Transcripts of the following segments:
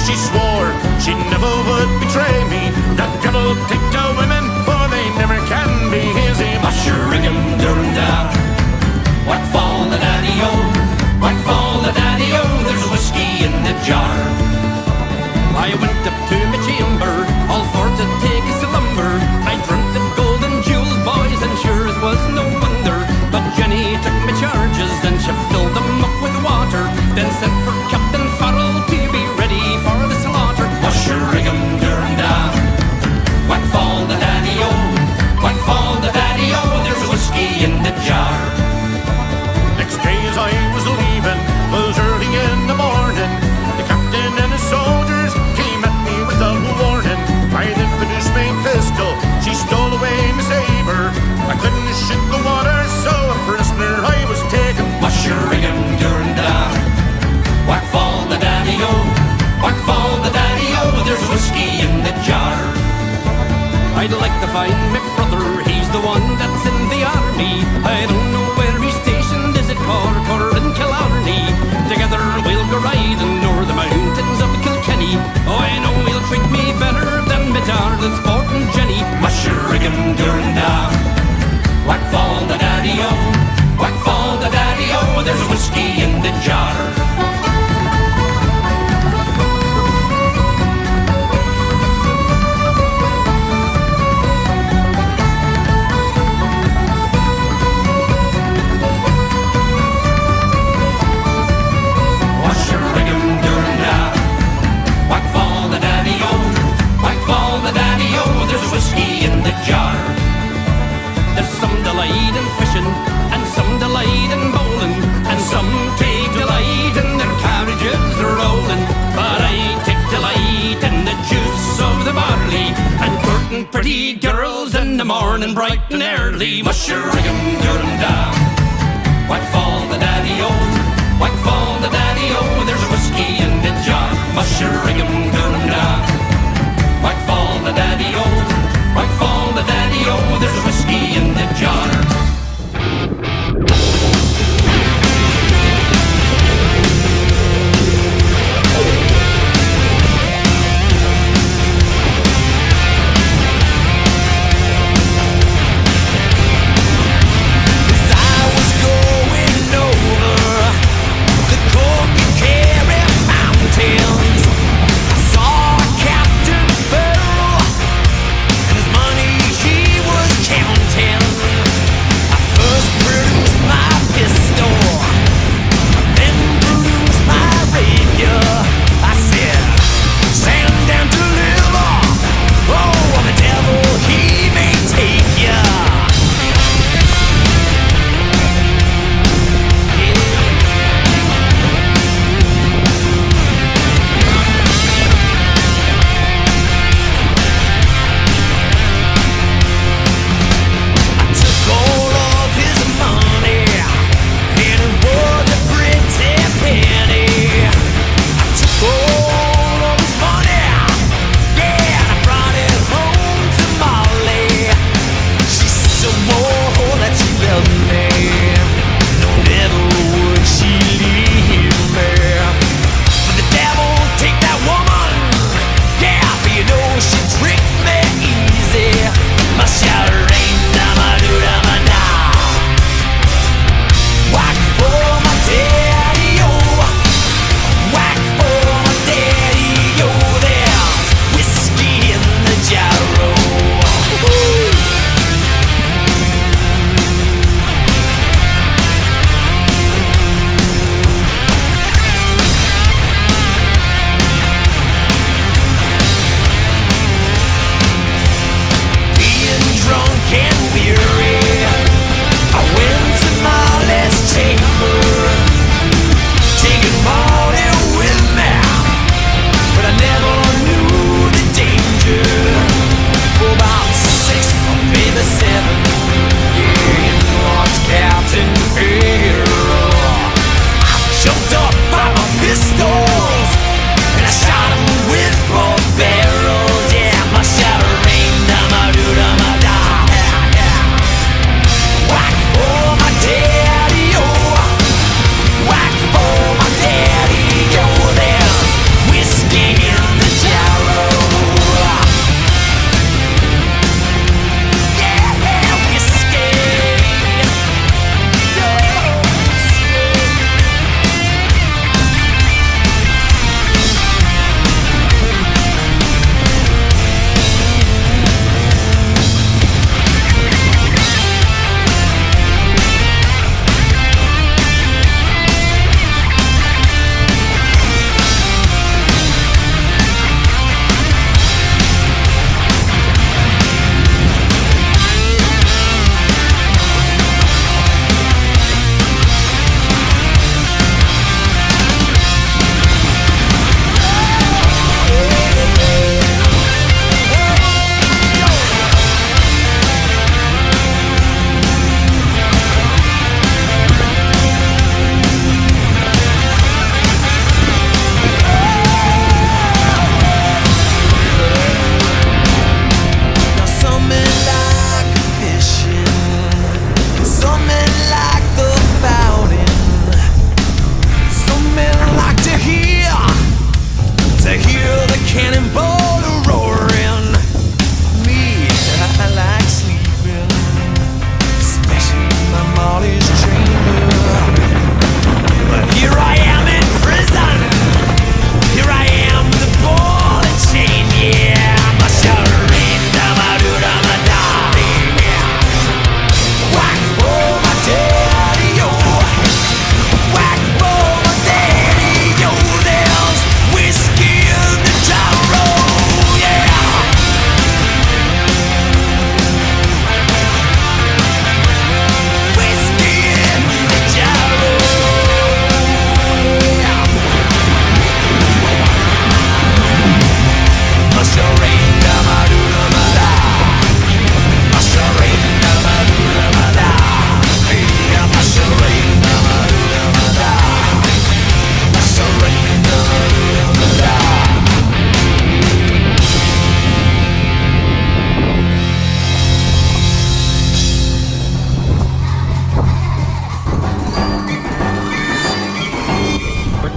she swore she never would betray me. The devil take the women, for they never can be easy. Mushroom durum da. What fall the daddy-o? What fall the daddy-o? There's whiskey in the jar. I went up to my chamber, all for to take a slumber. I dreamt of golden jewels, boys, and sure it was no wonder. But Jenny took my charges, and she filled them up with water, then sent for Captain Farrell to be ready for the slaughter. Mushroom-durum-da. What fall the daddy-o? What fall the daddy-o? There's whiskey in the jar. Next day as I was leaving, was early in the morning, the captain and his soldiers came at me without warning. I then produced my pistol, she stole away my saber. I couldn't shoot the water, so a prisoner I was taken. Mushroom-durum-da. What fall the daddy-o? What fall the daddy-o? There's whiskey in the jar. I'd like to find my brother, he's the one that's in the army. I don't know where he's stationed, is it Cork or in Killarney? Together we'll go riding o'er the mountains of Kilkenny. Oh, I know he'll treat me better than my darling sporting Jenny. Mushroom-durum-da. What fall the daddy-o? What fall the daddy-o? There's whiskey in the jar. Whiskey in the jar. There's some delight in fishing, and some delight in bowling, and some take delight in their carriages rolling. But I take delight in the juice of the barley, and courting pretty girls in the morning bright and early. Mushroom-durum-da. What fall the daddy-o? What fall the daddy-o? There's whiskey in the jar. Mushroom-durum-da. What fall the daddy-o? What fall the daddy-o? There's whiskey in the jar. Mountains, I saw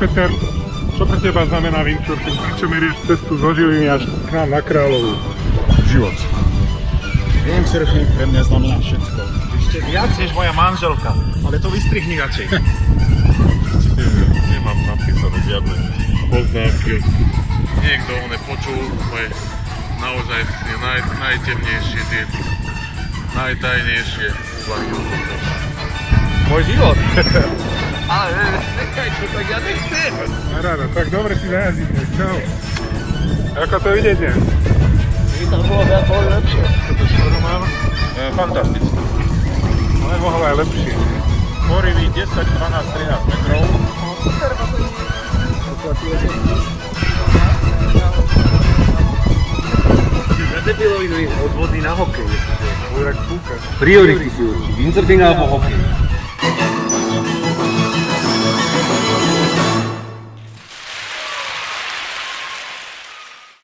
Peter, čo pre teba znamená windsurfing? Prečo merieš cestu zo Žiliny až k nám na Královu? Život. Windsurfing pre mňa znamená všetko. Ešte viac než moja manželka, ale to vystrihni radšej. Nemám napísané žiadne poznámky. Niekto počul moje naozaj najtemnejšie, tie najtajnejšie úvahy o tomto. Môj život. Ale nechaj to, tak ja nechcem. Ráda, tak dobre si zajazdíte. Čau. Ako to ide dnes? Keby tam bolo viac, bolo lepšie. Toto skoro mám. Fantastické. Ale mohlo aj lepšie. Horivý 10, 12, 13 metrov. Debilovi odvody na hokej. Úrak fúka. Priority si určí. Windsurfing alebo hokej.